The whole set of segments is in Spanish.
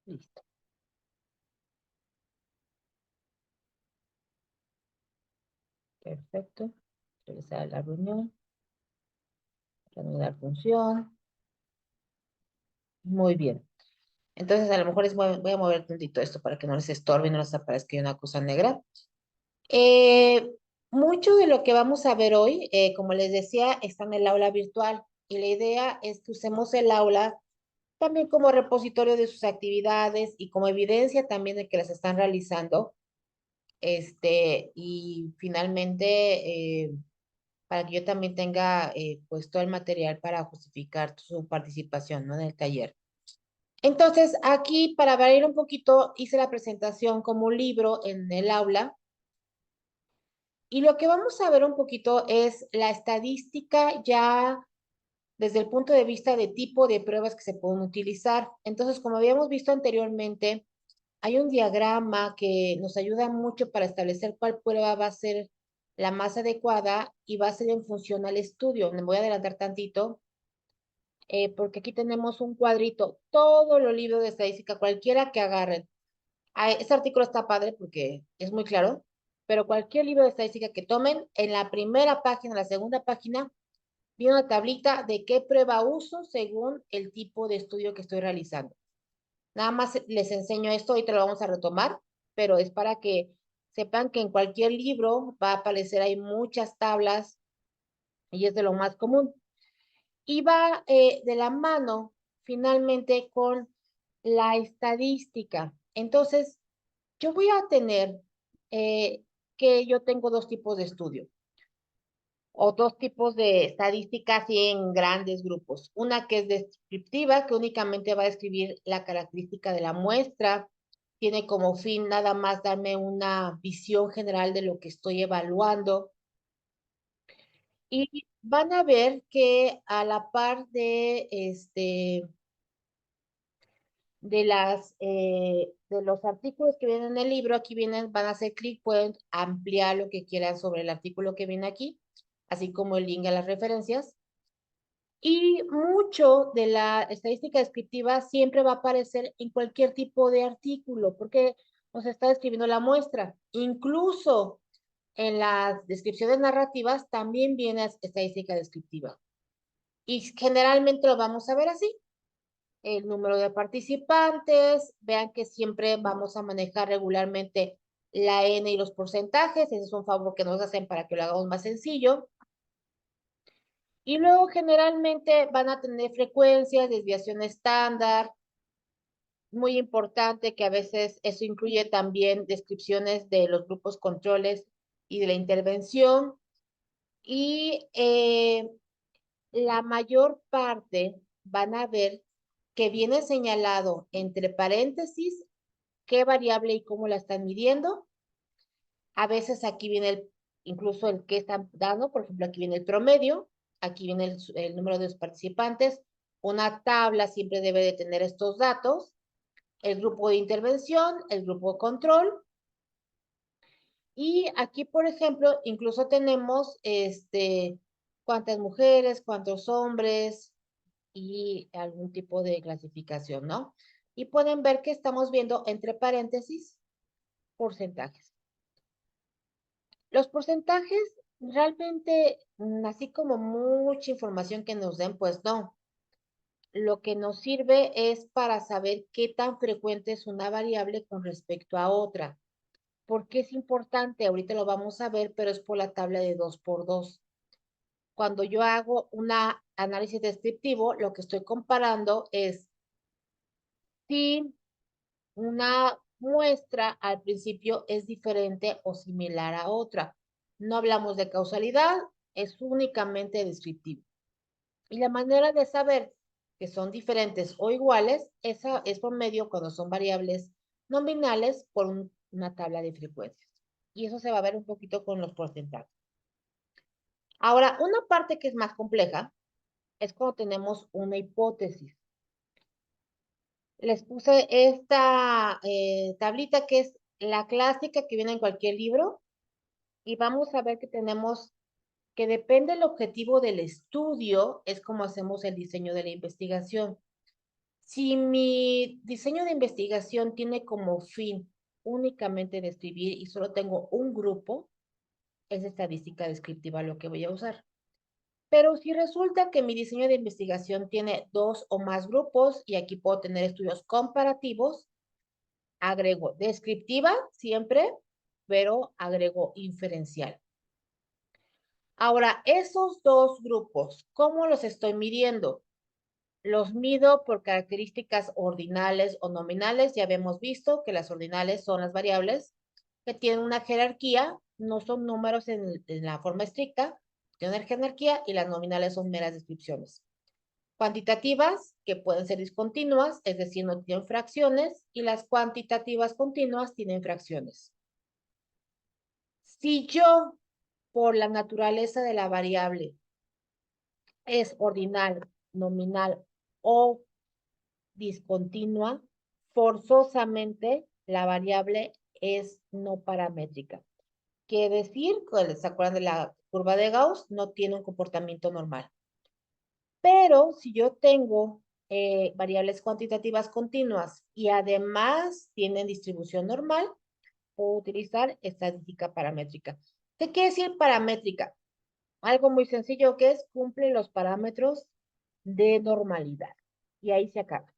Listo. Perfecto. Regresar a la reunión. Reanudar función. Muy bien. Entonces, a lo mejor voy a mover tantito esto para que no les estorbe y no les aparezca una cosa negra. Eh, Mucho de lo que vamos a ver hoy, como les decía, está en el aula virtual y la idea es que usemos el aula también como repositorio de sus actividades y como evidencia también de que las están realizando. Y finalmente, para que yo también tenga pues todo el material para justificar su participación, ¿no? En el taller. Entonces, aquí para variar un poquito, hice la presentación como un libro en el aula. Y lo que vamos a ver un poquito es la estadística ya desde el punto de vista de tipo de pruebas que se pueden utilizar. Entonces, como habíamos visto anteriormente, hay un diagrama que nos ayuda mucho para establecer cuál prueba va a ser la más adecuada y va a ser en función al estudio. Me voy a adelantar tantito, porque aquí tenemos un cuadrito, todos los libros de estadística, cualquiera que agarren. Este artículo está padre porque es muy claro, pero cualquier libro de estadística que tomen, en la primera página, la segunda página, viene una tablita de qué prueba uso según el tipo de estudio que estoy realizando. Nada más les enseño esto, ahorita lo vamos a retomar, pero es para que sepan que en cualquier libro va a aparecer, hay muchas tablas y es de lo más común. Y va de la mano finalmente con la estadística. Entonces, yo voy a tener que yo tengo dos tipos de estudio o dos tipos de estadísticas y en grandes grupos. Una que es descriptiva, que únicamente va a describir la característica de la muestra, tiene como fin nada más darme una visión general de lo que estoy evaluando. Y van a ver que a la par de los artículos que vienen en el libro, aquí vienen, van a hacer clic, pueden ampliar lo que quieran sobre el artículo que viene aquí, así como el link a las referencias. Y mucho de la estadística descriptiva siempre va a aparecer en cualquier tipo de artículo, porque nos está describiendo la muestra. Incluso en las descripciones narrativas también viene estadística descriptiva. Y generalmente lo vamos a ver así. El número de participantes, vean que siempre vamos a manejar regularmente la N y los porcentajes, ese es un favor que nos hacen para que lo hagamos más sencillo. Y luego generalmente van a tener frecuencias, desviación estándar, muy importante que a veces eso incluye también descripciones de los grupos controles y de la intervención. Y la mayor parte van a ver que viene señalado entre paréntesis qué variable y cómo la están midiendo. A veces aquí viene incluso el que están dando, por ejemplo, aquí viene el promedio, aquí viene el número de los participantes. Una tabla siempre debe de tener estos datos, el grupo de intervención, el grupo de control. Y aquí, por ejemplo, incluso tenemos cuántas mujeres, cuántos hombres y algún tipo de clasificación, ¿no? Y pueden ver que estamos viendo entre paréntesis porcentajes. Los porcentajes realmente, así como mucha información que nos den, pues no. Lo que nos sirve es para saber qué tan frecuente es una variable con respecto a otra. ¿Por qué es importante? Ahorita lo vamos a ver, pero es por la tabla de 2 por 2. Cuando yo hago un análisis descriptivo, lo que estoy comparando es si una muestra al principio es diferente o similar a otra. No hablamos de causalidad, es únicamente descriptivo. Y la manera de saber que son diferentes o iguales esa es por medio cuando son variables nominales por una tabla de frecuencias. Y eso se va a ver un poquito con los porcentajes. Ahora, una parte que es más compleja es cuando tenemos una hipótesis. Les puse esta tablita que es la clásica que viene en cualquier libro y vamos a ver que tenemos que depende del objetivo del estudio, es como hacemos el diseño de la investigación. Si mi diseño de investigación tiene como fin únicamente describir y solo tengo un grupo, es estadística descriptiva lo que voy a usar. Pero si resulta que mi diseño de investigación tiene 2 o más grupos y aquí puedo tener estudios comparativos, agrego descriptiva siempre, pero agrego inferencial. Ahora, esos dos grupos, ¿cómo los estoy midiendo? Los mido por características ordinales o nominales. Ya habíamos visto que las ordinales son las variables que tienen una jerarquía, no son números en la forma estricta, tienen una jerarquía y las nominales son meras descripciones. Cuantitativas, que pueden ser discontinuas, es decir, no tienen fracciones, y las cuantitativas continuas tienen fracciones. Si yo, por la naturaleza de la variable, es ordinal, nominal o discontinua, forzosamente la variable es no paramétrica. Quiere decir, ¿se acuerdan de la curva de Gauss? No tiene un comportamiento normal. Pero si yo tengo variables cuantitativas continuas y además tienen distribución normal, puedo utilizar estadística paramétrica. ¿Qué quiere decir paramétrica? Algo muy sencillo que es cumple los parámetros de normalidad. Y ahí se acaba.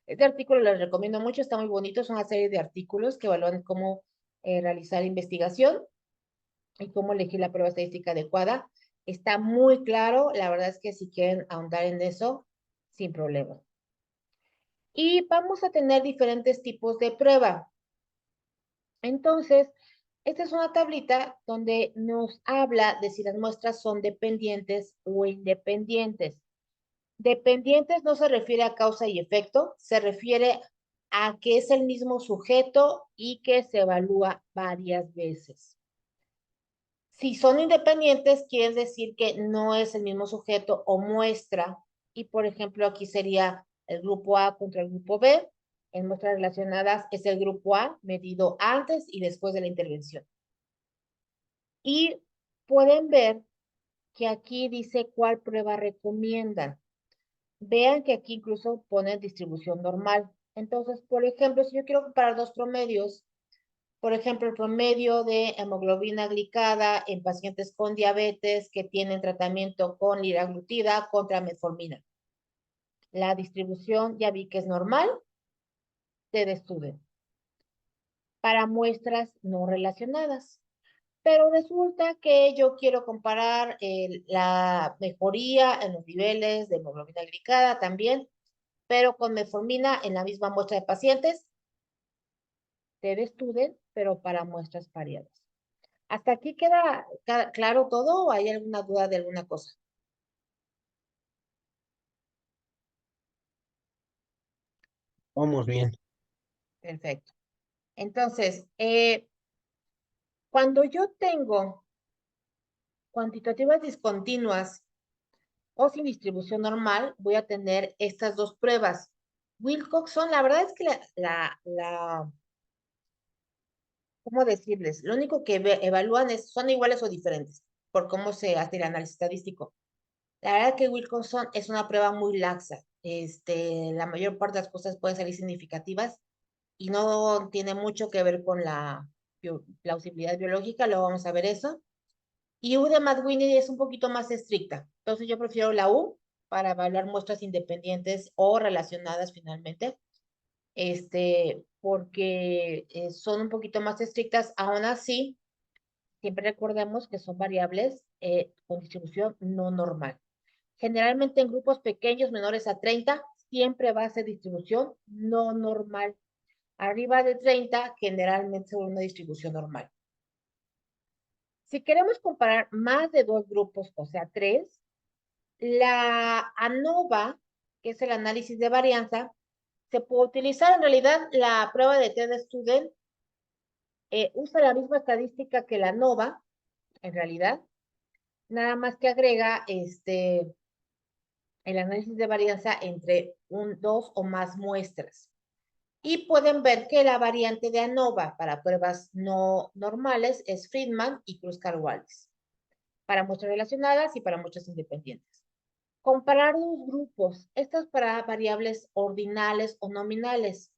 Este artículo les recomiendo mucho, está muy bonito, es una serie de artículos que evalúan cómo realizar investigación y cómo elegir la prueba estadística adecuada. Está muy claro, la verdad es que si quieren ahondar en eso, sin problema. Y vamos a tener diferentes tipos de prueba. Entonces, esta es una tablita donde nos habla de si las muestras son dependientes o independientes. Dependientes no se refiere a causa y efecto, se refiere a que es el mismo sujeto y que se evalúa varias veces. Si son independientes, quiere decir que no es el mismo sujeto o muestra. Y por ejemplo, aquí sería el grupo A contra el grupo B. En muestras relacionadas es el grupo A medido antes y después de la intervención. Y pueden ver que aquí dice cuál prueba recomiendan. Vean que aquí incluso ponen distribución normal. Entonces, por ejemplo, si yo quiero comparar dos promedios, por ejemplo, el promedio de hemoglobina glicada en pacientes con diabetes que tienen tratamiento con liraglutida contra metformina. La distribución ya vi que es normal, de Student, para muestras no relacionadas. Pero resulta que yo quiero comparar la mejoría en los niveles de hemoglobina glicada también, pero con metformina en la misma muestra de pacientes, de Student, pero para muestras variadas. ¿Hasta aquí queda claro todo o hay alguna duda de alguna cosa? Vamos bien. Perfecto. Entonces, cuando yo tengo cuantitativas discontinuas o sin distribución normal, voy a tener estas dos pruebas. Wilcoxon, la verdad es que ¿cómo decirles? Lo único que evalúan es, son iguales o diferentes, por cómo se hace el análisis estadístico. La verdad que Wilcoxon es una prueba muy laxa. La mayor parte de las cosas pueden salir significativas y no tiene mucho que ver con la plausibilidad biológica, luego vamos a ver eso. Y U de McWinney es un poquito más estricta, entonces yo prefiero la U para evaluar muestras independientes o relacionadas finalmente, porque son un poquito más estrictas, aún así, siempre recordemos que son variables con distribución no normal. Generalmente en grupos pequeños menores a 30, siempre va a ser distribución no normal. Arriba de 30, generalmente es una distribución normal. Si queremos comparar más de dos grupos, o sea, tres, la ANOVA, que es el análisis de varianza, se puede utilizar. En realidad, la prueba de TED Student usa la misma estadística que la ANOVA, en realidad, nada más que agrega el análisis de varianza entre dos o más muestras. Y pueden ver que la variante de ANOVA para pruebas no normales es Friedman y Cruz-Carwallis, para muestras relacionadas y para muestras independientes. Comparar dos grupos. Estas para variables ordinales o nominales.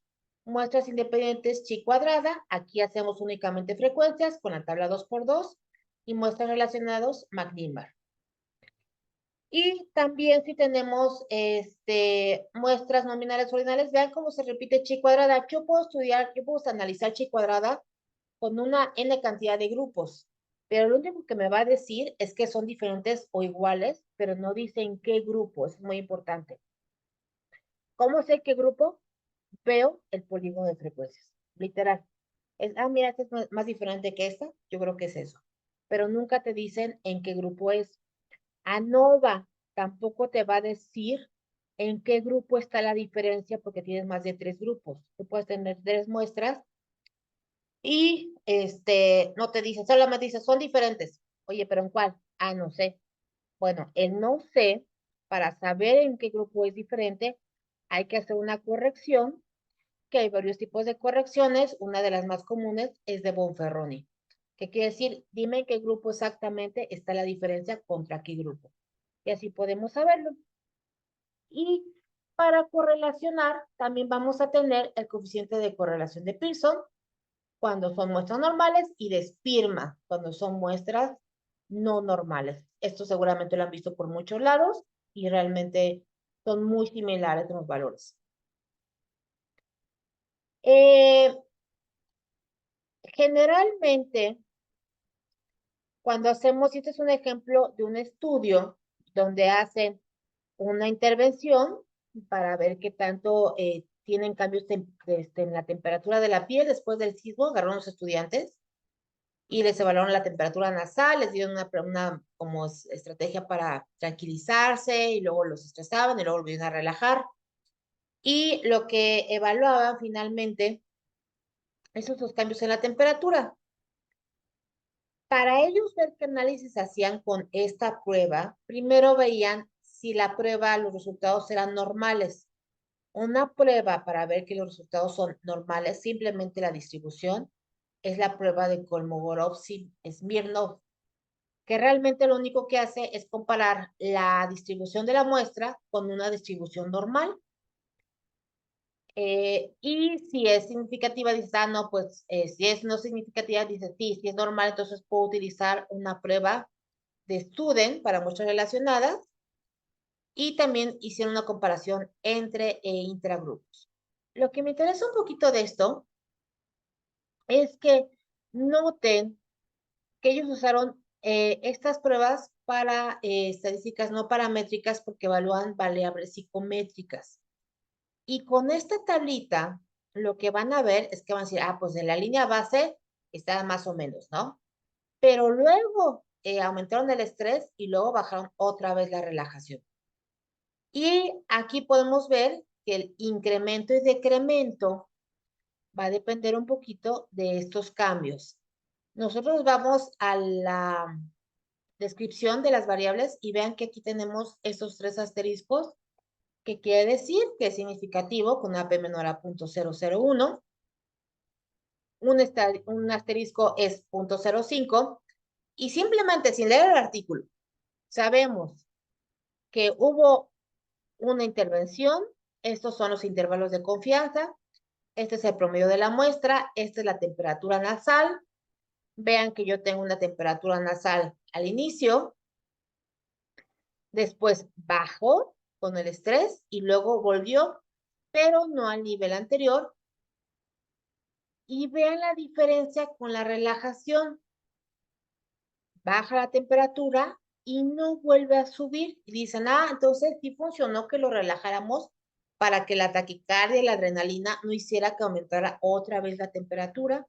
Muestras independientes chi cuadrada. Aquí hacemos únicamente frecuencias con la tabla 2×2. Y muestras relacionados McNimer. Y también si tenemos muestras nominales ordinales, vean cómo se repite chi cuadrada. Yo puedo analizar chi cuadrada con una n cantidad de grupos, pero lo único que me va a decir es que son diferentes o iguales, pero no dice en qué grupo, es muy importante. ¿Cómo sé qué grupo? Veo el polígono de frecuencias, literal. Mira, esta es más diferente que esta, yo creo que es eso. Pero nunca te dicen en qué grupo es. ANOVA tampoco te va a decir en qué grupo está la diferencia porque tienes más de 3 grupos. Tú puedes tener 3 muestras y no te dice, solamente dice, son diferentes. Oye, ¿pero en cuál? Ah, no sé. Bueno, el no sé, para saber en qué grupo es diferente, hay que hacer una corrección, que hay varios tipos de correcciones. Una de las más comunes es de Bonferroni. ¿Qué quiere decir? Dime en qué grupo exactamente está la diferencia contra qué grupo. Y así podemos saberlo. Y para correlacionar, también vamos a tener el coeficiente de correlación de Pearson, cuando son muestras normales, y de Spearman, cuando son muestras no normales. Esto seguramente lo han visto por muchos lados y realmente son muy similares los valores. Generalmente, cuando hacemos, este es un ejemplo de un estudio donde hacen una intervención para ver qué tanto tienen cambios en la temperatura de la piel después del sismo, agarraron a los estudiantes y les evaluaron la temperatura nasal, les dieron una como estrategia para tranquilizarse y luego los estresaban y luego volvieron a relajar. Y lo que evaluaban finalmente, esos los cambios en la temperatura. Para ellos ver qué análisis hacían con esta prueba, primero veían si la prueba, los resultados eran normales. Una prueba para ver que los resultados son normales, simplemente la distribución, es la prueba de Kolmogorov-Smirnov, que realmente lo único que hace es comparar la distribución de la muestra con una distribución normal. Y si es significativa, dices, no, pues si es no significativa, dices, sí, si es normal, entonces puedo utilizar una prueba de Student para muestras relacionadas. Y también hicieron una comparación entre intragrupos. Lo que me interesa un poquito de esto es que noten que ellos usaron estas pruebas para estadísticas no paramétricas porque evalúan variables psicométricas. Y con esta tablita, lo que van a ver es que van a decir, pues en la línea base está más o menos, ¿no? Pero luego aumentaron el estrés y luego bajaron otra vez la relajación. Y aquí podemos ver que el incremento y decremento va a depender un poquito de estos cambios. Nosotros vamos a la descripción de las variables y vean que aquí tenemos estos 3 asteriscos, que quiere decir que es significativo con una P menor a 0.001. Un asterisco es 0.05 y simplemente sin leer el artículo sabemos que hubo una intervención. Estos son los intervalos de confianza. Este es el promedio de la muestra. Esta es la temperatura nasal. Vean que yo tengo una temperatura nasal al inicio, después bajó con el estrés y luego volvió, pero no al nivel anterior. Y vean la diferencia con la relajación. Baja la temperatura y no vuelve a subir. Y dicen, entonces sí funcionó que lo relajáramos para que la taquicardia y la adrenalina no hiciera que aumentara otra vez la temperatura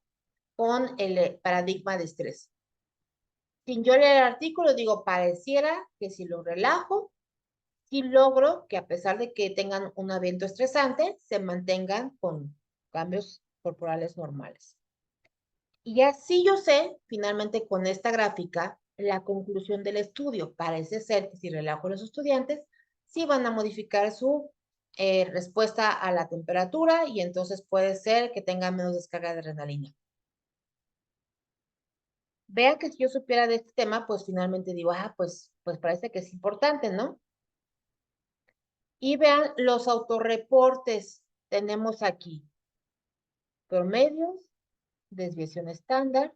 con el paradigma de estrés. Sin yo leer el artículo, digo, pareciera que si lo relajo, sí logro que a pesar de que tengan un evento estresante, se mantengan con cambios corporales normales. Y así yo sé, finalmente con esta gráfica, la conclusión del estudio. Parece ser que si relajo a los estudiantes, sí van a modificar su respuesta a la temperatura y entonces puede ser que tengan menos descarga de adrenalina. Vean que si yo supiera de este tema, pues finalmente digo, pues parece que es importante, ¿no? Y vean los autorreportes. Tenemos aquí promedios, desviación estándar,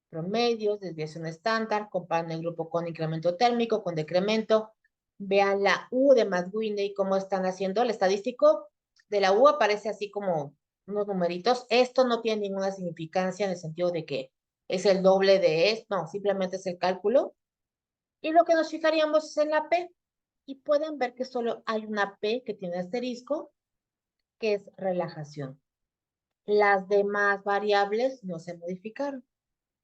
promedios, desviación estándar, comparan el grupo con incremento térmico, con decremento. Vean la U de McWhinney, cómo están haciendo. El estadístico de la U aparece así como unos numeritos. Esto no tiene ninguna significancia en el sentido de que es el doble de esto, no, simplemente es el cálculo. Y lo que nos fijaríamos es en la P. Y pueden ver que solo hay una P que tiene asterisco, que es relajación. Las demás variables no se modificaron.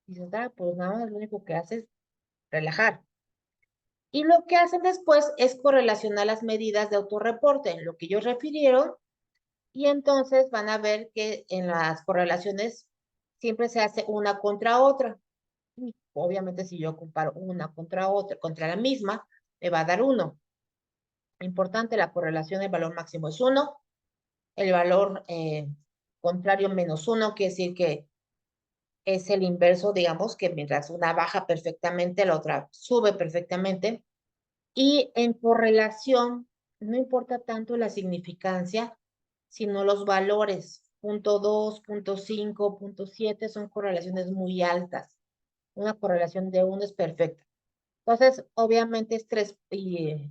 Dices, pues nada más lo único que hace es relajar. Y lo que hacen después es correlacionar las medidas de autorreporte, en lo que ellos refirieron, y entonces van a ver que en las correlaciones siempre se hace una contra otra. Y obviamente si yo comparo una contra otra, contra la misma, me va a dar 1. Importante, la correlación del valor máximo es 1, el valor contrario -1, quiere decir que es el inverso, digamos, que mientras una baja perfectamente, la otra sube perfectamente. Y en correlación, no importa tanto la significancia, sino los valores. Punto 2, punto 5, punto 7 son correlaciones muy altas. Una correlación de 1 es perfecta. Entonces, obviamente, estrés y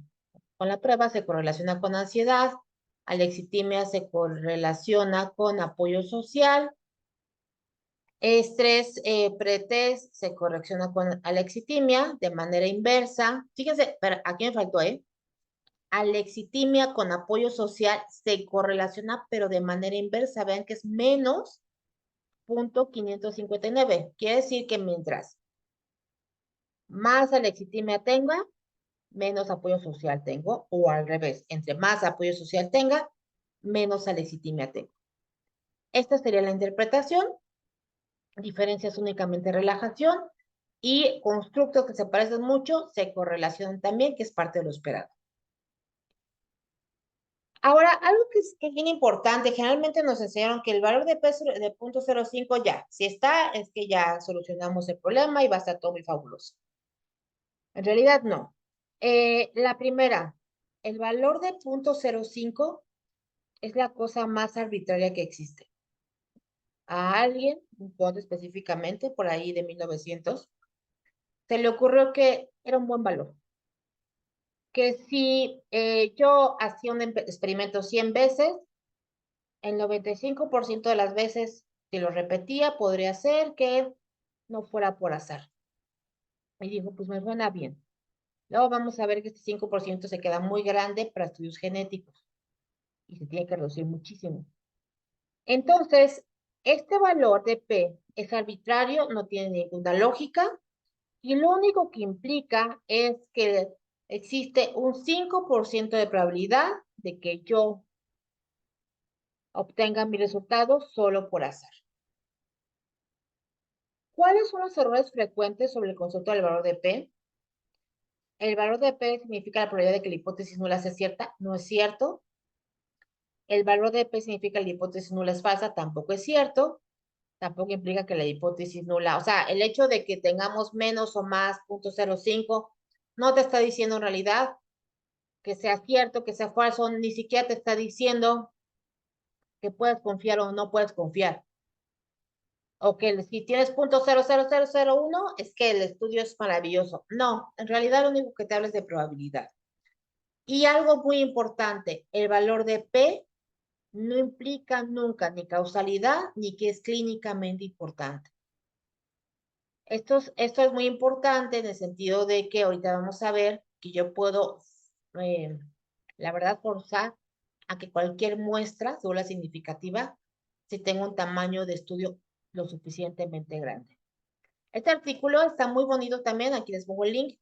con la prueba se correlaciona con ansiedad, alexitimia se correlaciona con apoyo social, estrés pretest se correlaciona con alexitimia de manera inversa. Fíjense, pero aquí me faltó, alexitimia con apoyo social se correlaciona, pero de manera inversa. Vean que es menos 0.559. Quiere decir que mientras más alexitimia tenga, menos apoyo social tengo, o al revés, entre más apoyo social tenga, menos alexitimia tengo. Esta sería la interpretación. Diferencias únicamente relajación y constructos que se parecen mucho se correlacionan también, que es parte de lo esperado. Ahora, algo que es bien importante, generalmente nos enseñaron que el valor de peso de 0.05 ya, si está, es que ya solucionamos el problema y va a estar todo muy fabuloso. En realidad, no. La primera, el valor de 0.05 es la cosa más arbitraria que existe. A alguien, un punto específicamente, por ahí de 1900, se le ocurrió que era un buen valor. Que si yo hacía un experimento 100 veces, el 95% de las veces, si lo repetía, podría ser que no fuera por azar. Y dijo, pues me suena bien. Luego vamos a ver que este 5% se queda muy grande para estudios genéticos y se tiene que reducir muchísimo. Entonces, este valor de P es arbitrario, no tiene ninguna lógica y lo único que implica es que existe un 5% de probabilidad de que yo obtenga mi resultado solo por azar. ¿Cuáles son los errores frecuentes sobre el concepto del valor de P? El valor de P significa la probabilidad de que la hipótesis nula sea cierta. No es cierto. El valor de P significa que la hipótesis nula es falsa. Tampoco es cierto. Tampoco implica que la hipótesis nula, o sea, el hecho de que tengamos menos o más 0.05 no te está diciendo en realidad que sea cierto, que sea falso, ni siquiera te está diciendo que puedes confiar o no puedes confiar. O que si tienes 0.00001 es que el estudio es maravilloso. No, en realidad lo único que te habla es de probabilidad. Y algo muy importante, el valor de P no implica nunca ni causalidad ni que es clínicamente importante. Esto es muy importante en el sentido de que ahorita vamos a ver que yo puedo, la verdad, forzar a que cualquier muestra, según la significativa, si tenga un tamaño de estudio lo suficientemente grande. Este artículo está muy bonito también, aquí les pongo el link,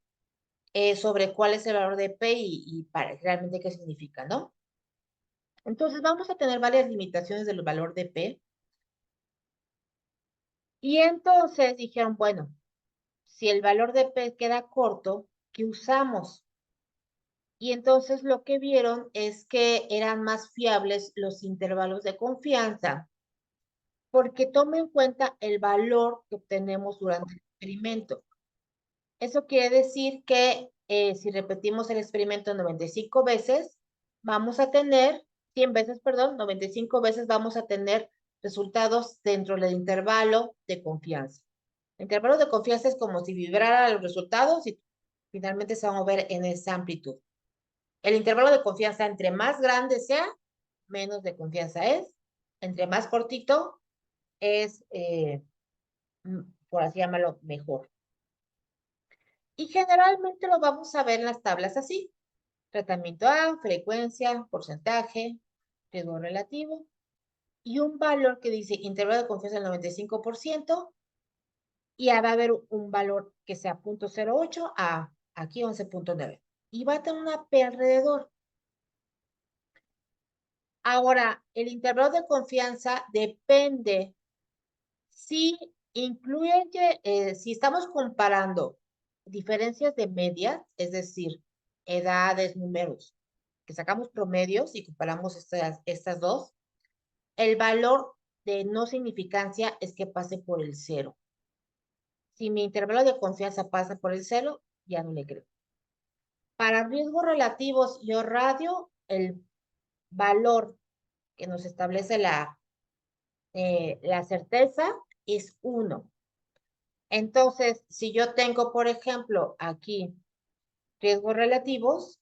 sobre cuál es el valor de P y para realmente qué significa, ¿no? Entonces vamos a tener varias limitaciones del valor de P. Y entonces dijeron, bueno, si el valor de P queda corto, ¿qué usamos? Y entonces lo que vieron es que eran más fiables los intervalos de confianza, porque toma en cuenta el valor que obtenemos durante el experimento. Eso quiere decir que si repetimos el experimento 95 veces, vamos a tener 100 veces, perdón, 95 veces vamos a tener resultados dentro del intervalo de confianza. El intervalo de confianza es como si vibrara los resultados y finalmente se van a mover en esa amplitud. El intervalo de confianza, entre más grande sea, menos de confianza es. Entre más cortito, es, por así llamarlo, mejor. Y generalmente lo vamos a ver en las tablas así. Tratamiento A, frecuencia, porcentaje, riesgo relativo, y un valor que dice intervalo de confianza del 95%, y va a haber un valor que sea 0.08 a aquí 11.9. Y va a tener una P alrededor. Ahora, el intervalo de confianza depende si incluye, si estamos comparando diferencias de medias, es decir, edades, números, que sacamos promedios y comparamos estas dos, el valor de no significancia es que pase por el cero. Si mi intervalo de confianza pasa por el cero, ya no le creo. Para riesgos relativos y o radio, el valor que nos establece la certeza es 1. Entonces, si yo tengo, por ejemplo, aquí riesgos relativos,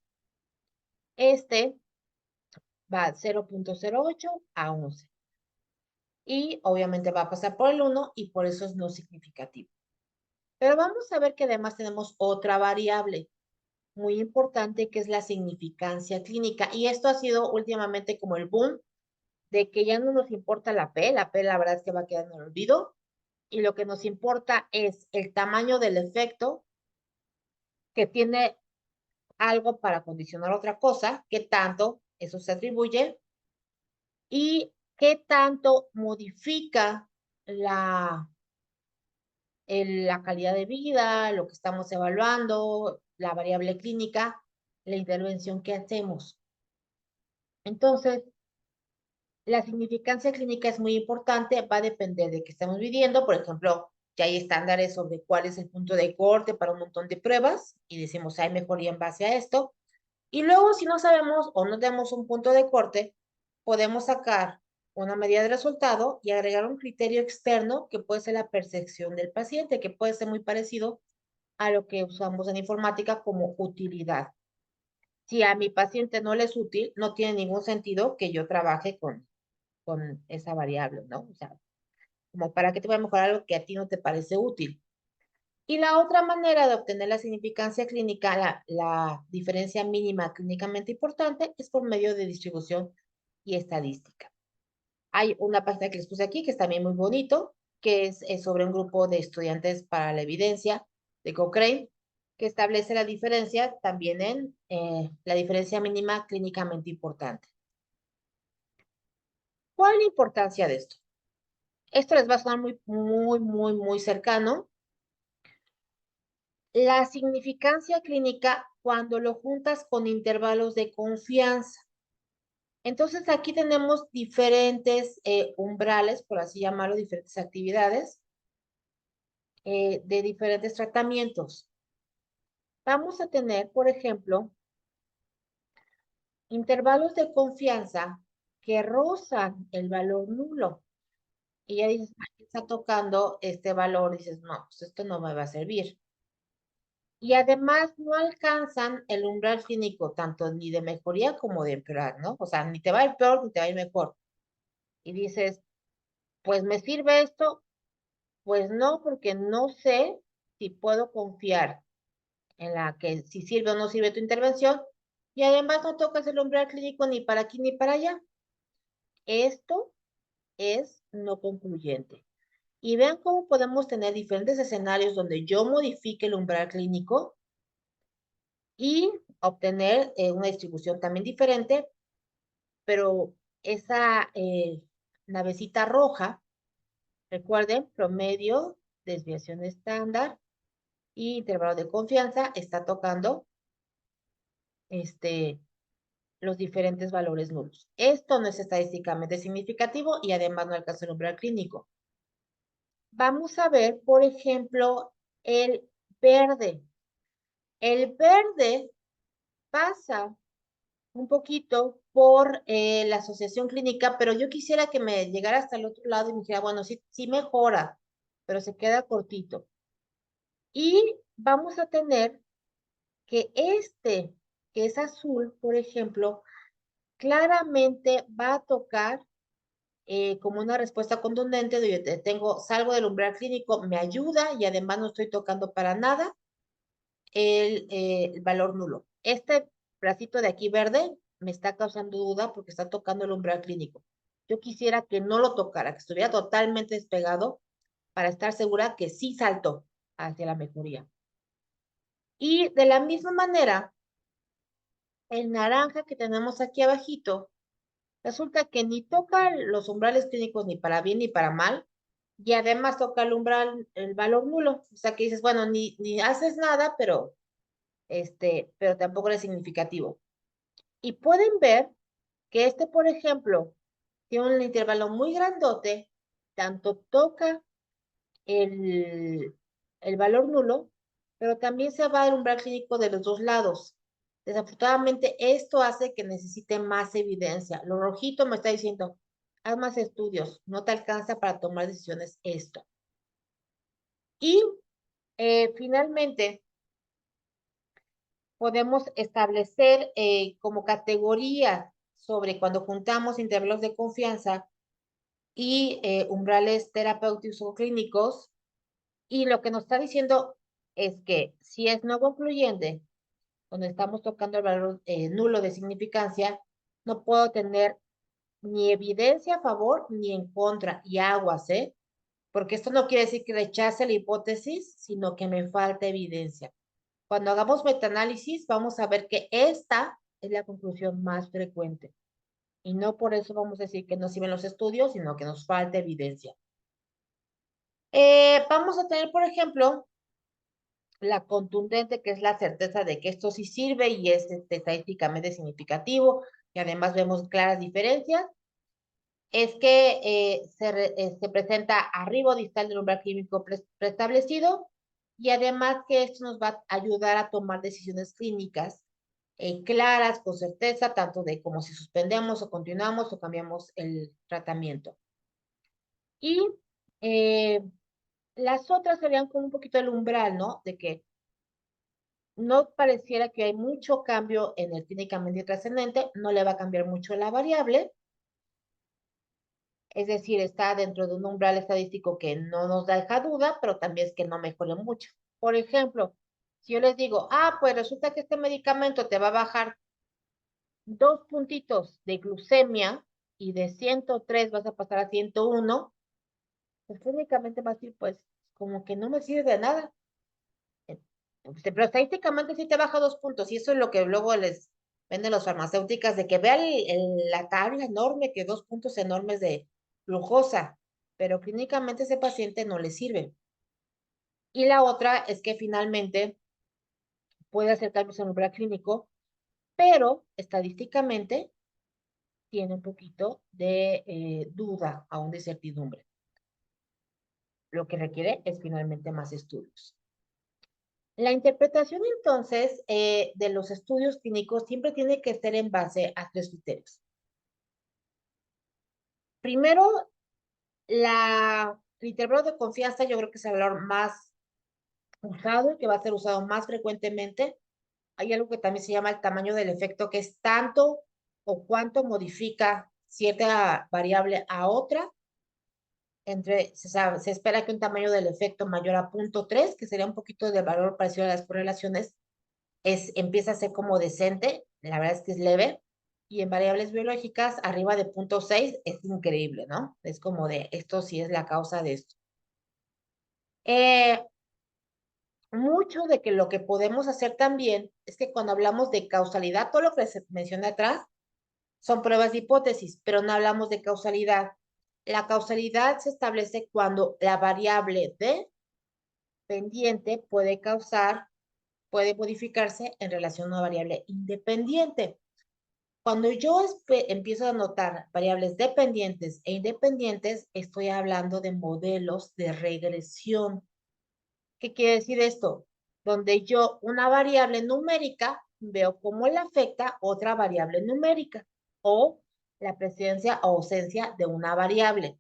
este va de 0.08 a 11. Y obviamente va a pasar por el 1 y por eso es no significativo. Pero vamos a ver que además tenemos otra variable muy importante que es la significancia clínica. Y esto ha sido últimamente como el boom de que ya no nos importa la P la verdad es que va a quedar en el olvido. Y lo que nos importa es el tamaño del efecto que tiene algo para condicionar otra cosa, qué tanto eso se atribuye y qué tanto modifica la calidad de vida, lo que estamos evaluando, la variable clínica, la intervención que hacemos. Entonces, la significancia clínica es muy importante, va a depender de qué estamos midiendo. Por ejemplo, ya hay estándares sobre cuál es el punto de corte para un montón de pruebas y decimos, hay mejoría en base a esto. Y luego, si no sabemos o no tenemos un punto de corte, podemos sacar una medida de resultado y agregar un criterio externo que puede ser la percepción del paciente, que puede ser muy parecido a lo que usamos en informática como utilidad. Si a mi paciente no le es útil, no tiene ningún sentido que yo trabaje con esa variable, ¿no? O sea, como para qué te voy a mejorar algo que a ti no te parece útil. Y la otra manera de obtener la significancia clínica, la diferencia mínima clínicamente importante, es por medio de distribución y estadística. Hay una página que les puse aquí que es también muy bonito, que es sobre un grupo de estudiantes para la evidencia de Cochrane, que establece la diferencia también en la diferencia mínima clínicamente importante. ¿Cuál es la importancia de esto? Esto les va a sonar muy cercano. La significancia clínica cuando lo juntas con intervalos de confianza. Entonces aquí tenemos diferentes umbrales, por así llamarlo, diferentes actividades de diferentes tratamientos. Vamos a tener, por ejemplo, intervalos de confianza que rozan el valor nulo. Y ya dices, aquí está tocando este valor, dices, no, pues esto no me va a servir. Y además no alcanzan el umbral clínico, tanto ni de mejoría como de empeorar, ¿no? O sea, ni te va a ir peor ni te va a ir mejor. Y dices, pues me sirve esto, pues no, porque no sé si puedo confiar en la que si sirve o no sirve tu intervención. Y además no tocas el umbral clínico ni para aquí ni para allá. Esto es no concluyente. Y vean cómo podemos tener diferentes escenarios donde yo modifique el umbral clínico y obtener una distribución también diferente, pero esa navecita roja, recuerden, promedio, desviación estándar y intervalo de confianza, está tocando los diferentes valores nulos. Esto no es estadísticamente significativo y además no alcanza el umbral clínico. Vamos a ver, por ejemplo, el verde. El verde pasa un poquito por la asociación clínica, pero yo quisiera que me llegara hasta el otro lado y me dijera, bueno, sí, sí mejora, pero se queda cortito. Y vamos a tener que que es azul, por ejemplo, claramente va a tocar como una respuesta contundente de yo tengo, salgo del umbral clínico, me ayuda y además no estoy tocando para nada el valor nulo. Este bracito de aquí verde me está causando duda porque está tocando el umbral clínico. Yo quisiera que no lo tocara, que estuviera totalmente despegado para estar segura que sí saltó hacia la mejoría. Y de la misma manera, el naranja que tenemos aquí abajito, resulta que ni toca los umbrales clínicos ni para bien ni para mal, y además toca el umbral, el valor nulo. O sea que dices, bueno, ni haces nada, pero tampoco es significativo. Y pueden ver que por ejemplo, tiene un intervalo muy grandote, tanto toca el, el valor nulo, pero también se va al umbral clínico de los dos lados. Desafortunadamente, esto hace que necesite más evidencia. Lo rojito me está diciendo, haz más estudios, no te alcanza para tomar decisiones esto. Y finalmente, podemos establecer como categoría sobre cuando juntamos intervalos de confianza y umbrales terapéuticos o clínicos. Y lo que nos está diciendo es que si es no concluyente, donde estamos tocando el valor nulo de significancia, no puedo tener ni evidencia a favor ni en contra. Y aguas, ¿eh? Porque esto no quiere decir que rechace la hipótesis, sino que me falta evidencia. Cuando hagamos metaanálisis, vamos a ver que esta es la conclusión más frecuente. Y no por eso vamos a decir que no sirven los estudios, sino que nos falta evidencia. Vamos a tener, por ejemplo, la contundente, que es la certeza de que esto sí sirve y es estadísticamente significativo, y además vemos claras diferencias, es que se presenta arriba o distal del umbral químico preestablecido, y además que esto nos va a ayudar a tomar decisiones clínicas claras, con certeza, tanto de como si suspendemos o continuamos o cambiamos el tratamiento. Y eh, las otras serían como un poquito el umbral, ¿no? De que no pareciera que hay mucho cambio en el clínicamente trascendente, no le va a cambiar mucho la variable, es decir, está dentro de un umbral estadístico que no nos deja duda, pero también es que no mejore mucho. Por ejemplo, si yo les digo, pues resulta que este medicamento te va a bajar 2 puntitos de glucemia y de 103 vas a pasar a 101, pues clínicamente va a decir, pues como que no me sirve de nada. Pero estadísticamente sí te baja 2 puntos, y eso es lo que luego les venden los farmacéuticas, de que vean la tabla enorme, que 2 puntos enormes de glucosa, pero clínicamente ese paciente no le sirve. Y la otra es que finalmente puede hacer cambios en el umbral clínico, pero estadísticamente tiene un poquito de duda, aún de certidumbre. Lo que requiere es finalmente más estudios. La interpretación entonces de los estudios clínicos siempre tiene que ser en base a 3 criterios. Primero, el intervalo de confianza yo creo que es el valor más usado y que va a ser usado más frecuentemente. Hay algo que también se llama el tamaño del efecto, que es tanto o cuánto modifica cierta variable a otra. Se espera que un tamaño del efecto mayor a 0.3, que sería un poquito de valor parecido a las correlaciones, empieza a ser como decente, la verdad es que es leve, y en variables biológicas arriba de 0.6 es increíble, ¿no? Es como de, esto sí es la causa de esto. Mucho de que lo que podemos hacer también es que cuando hablamos de causalidad, todo lo que se menciona atrás son pruebas de hipótesis, pero no hablamos de causalidad. La causalidad se establece cuando la variable dependiente puede modificarse en relación a una variable independiente. Cuando yo empiezo a notar variables dependientes e independientes, estoy hablando de modelos de regresión. ¿Qué quiere decir esto? Donde yo una variable numérica veo cómo le afecta otra variable numérica o la presencia o ausencia de una variable.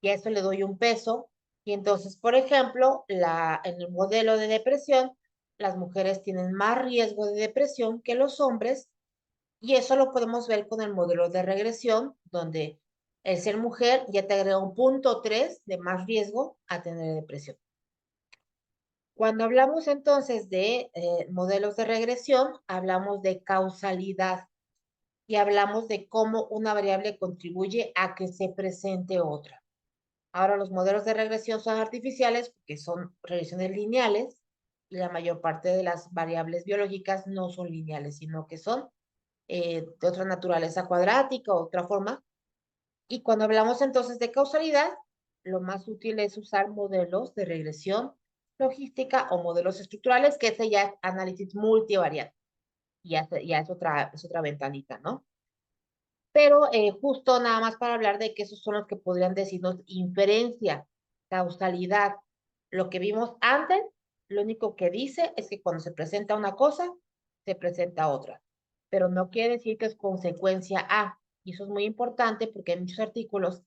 Y a eso le doy un peso. Y entonces, por ejemplo, en el modelo de depresión, las mujeres tienen más riesgo de depresión que los hombres. Y eso lo podemos ver con el modelo de regresión, donde el ser mujer ya te agrega un punto 3 de más riesgo a tener depresión. Cuando hablamos entonces de modelos de regresión, hablamos de causalidad y hablamos de cómo una variable contribuye a que se presente otra. Ahora los modelos de regresión son artificiales porque son regresiones lineales y la mayor parte de las variables biológicas no son lineales, sino que son de otra naturaleza cuadrática o otra forma. Y cuando hablamos entonces de causalidad, lo más útil es usar modelos de regresión logística o modelos estructurales, que ese ya es análisis multivariate. Ya es otra ventanita, ¿no? Pero justo nada más para hablar de que esos son los que podrían decirnos inferencia, causalidad. Lo que vimos antes, lo único que dice es que cuando se presenta una cosa, se presenta otra. Pero no quiere decir que es consecuencia A. Y eso es muy importante porque hay muchos artículos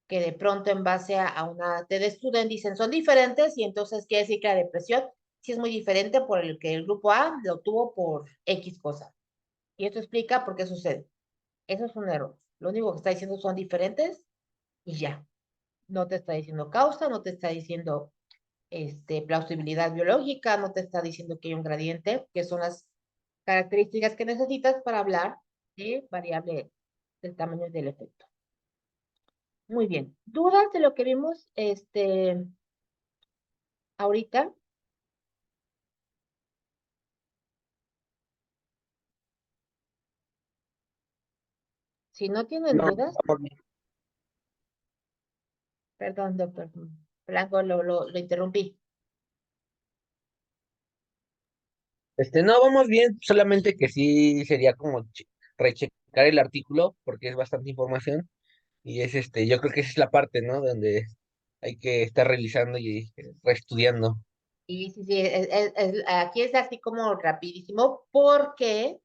que de pronto en base a una TED Student dicen son diferentes y entonces quiere decir que la depresión sí es muy diferente por el que el grupo A lo tuvo por X cosa. Y esto explica por qué sucede. Eso es un error. Lo único que está diciendo son diferentes y ya. No te está diciendo causa, no te está diciendo plausibilidad biológica, no te está diciendo que hay un gradiente, que son las características que necesitas para hablar de variable del tamaño del efecto. Muy bien. ¿Dudas de lo que vimos ahorita? Si no tienen No, dudas, vamos bien. perdón, doctor Blanco, lo interrumpí. No, vamos bien, solamente que sí sería como rechecar el artículo, porque es bastante información, y es yo creo que esa es la parte, ¿no? Donde hay que estar revisando y reestudiando. Y sí, sí, aquí es así como rapidísimo, porque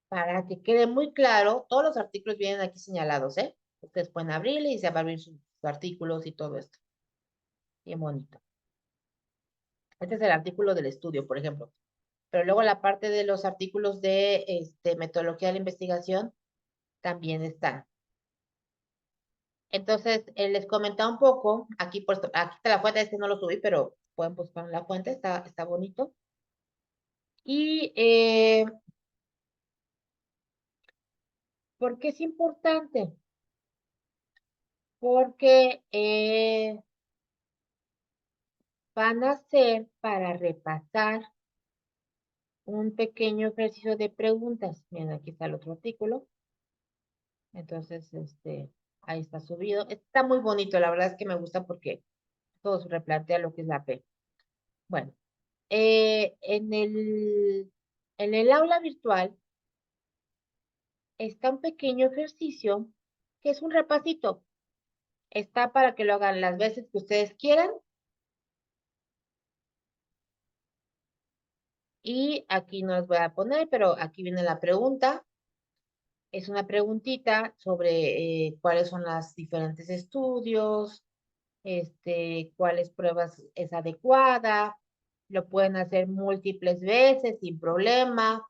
para que quede muy claro, todos los artículos vienen aquí señalados, ¿eh? Ustedes pueden abrirle y se va a abrir sus artículos y todo esto. Bien bonito. Este es el artículo del estudio, por ejemplo. Pero luego la parte de los artículos de metodología de la investigación también están. Entonces, les comentaba un poco, aquí, aquí está la fuente, no lo subí, pero pueden buscar en la fuente, está bonito. Y, ¿por qué es importante? Porque van a ser para repasar un pequeño ejercicio de preguntas. Miren, aquí está el otro artículo. Entonces, ahí está subido. Está muy bonito, la verdad es que me gusta porque todo se replantea lo que es la P. Bueno, en el aula virtual está un pequeño ejercicio que es un repasito. Está para que lo hagan las veces que ustedes quieran. Y aquí no les voy a poner, pero aquí viene la pregunta. Es una preguntita sobre cuáles son los diferentes estudios, cuáles pruebas es adecuada. Lo pueden hacer múltiples veces sin problema.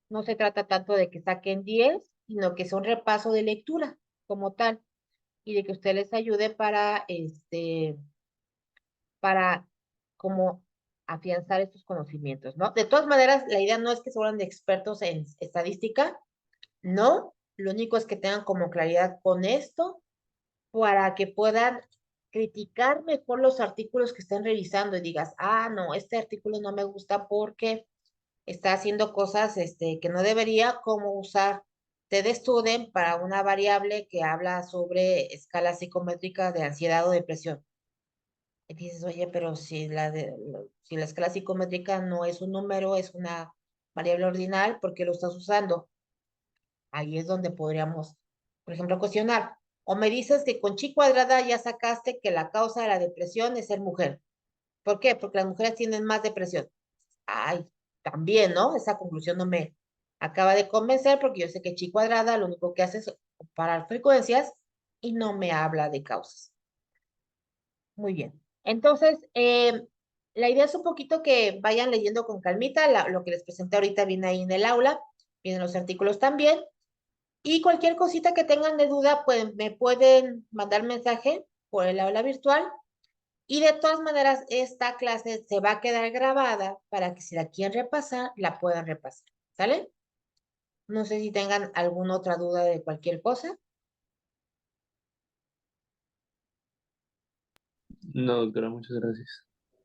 No se trata tanto de que saquen 10, sino que es un repaso de lectura como tal y de que usted les ayude para como afianzar estos conocimientos, ¿no? De todas maneras, la idea no es que se vuelvan expertos en estadística, no, lo único es que tengan como claridad con esto para que puedan criticar mejor los artículos que estén revisando y digas, ah, no, este artículo no me gusta porque está haciendo cosas que no debería, como usar TED-Student para una variable que habla sobre escala psicométrica de ansiedad o depresión. Y dices, oye, pero si la escala psicométrica no es un número, es una variable ordinal, ¿por qué lo estás usando? Ahí es donde podríamos, por ejemplo, cuestionar. O me dices que con chi cuadrada ya sacaste que la causa de la depresión es ser mujer. ¿Por qué? Porque las mujeres tienen más depresión. Ay, también, ¿no? Esa conclusión Acaba de convencer porque yo sé que chi cuadrada lo único que hace es comparar frecuencias y no me habla de causas. Muy bien. Entonces, la idea es un poquito que vayan leyendo con calmita. Lo que les presenté ahorita viene ahí en el aula, vienen los artículos también. Y cualquier cosita que tengan de duda, pues me pueden mandar mensaje por el aula virtual. Y de todas maneras, esta clase se va a quedar grabada para que si la quieren repasar, la puedan repasar. ¿Sale? No sé si tengan alguna otra duda de cualquier cosa. No, doctora, muchas gracias.